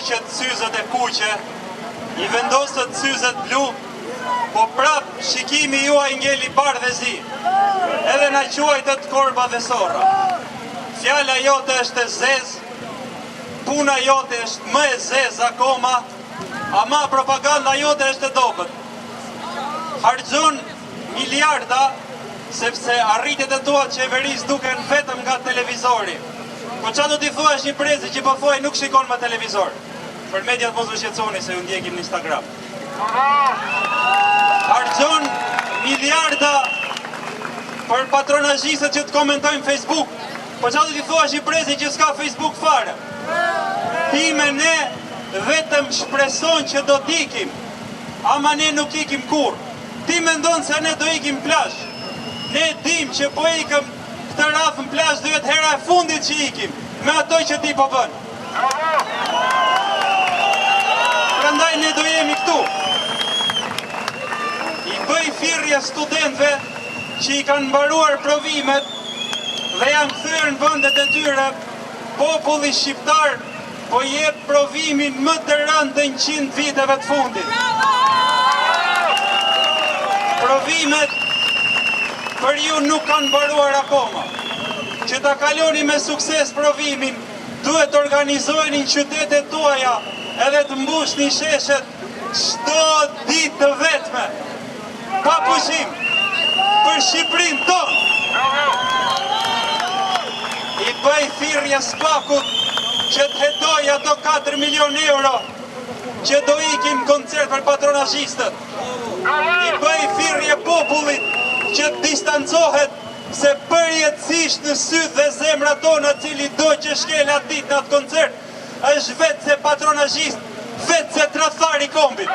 hoqet syzet e kuqe, I vendosët syzet blu, po prap shikimi juaj ngeli bardh dhe zi, edhe na quajtët korba dhe sorra. Fjala jote është e zez, puna jote është më e zez akoma, ama propaganda jote është e dobët. Harxhon miliarda, sepse arritjet e tua qeveris duken vetëm nga televizori. Po qa do t'i thuash një prezi që po thuaj nuk shikon më televizor? Për mediat mos u shqetësoni se ju ndjekim në Instagram. Harxhon miliarda për patronazhistët që të komentojnë Facebook. Po qa do t'i thuash një prezi që s'ka Facebook fare? Ti me ne vetëm shpreson që do t'ikim, ama ne nuk ikim kur. Ti mendon se ne do ikim plash. Ne dim që po ikëm këtë rafën plash dhe jetë hera e fundit që ikim, me ato që ti po bën. Prandaj ne do jemi këtu. I bëj thirrje studentëve që I kanë mbaruar provimet dhe janë kthyer në vendet e tyre, populli shqiptar po jep provimin më të rënd të 100 viteve të fundit. Provimet për ju nuk kanë mbaruar akoma. Që ta kaloni me sukses provimin, duhet të organizojeni në qytetet tuaja edhe të mbushni sheshet çdo ditë të vetme, pa pushim, për Shqipërinë tonë. I bëj thirrje Spakut që të hedoj ato 4 milion euro që do ikin koncert për patronazhistët. I bëj thirrje popullit që të distancohet se përjetësisht në sytë dhe zemra tona cili do që shkel atit në atë koncert është vetë se patronazhist, vetë se tradhtar I kombit.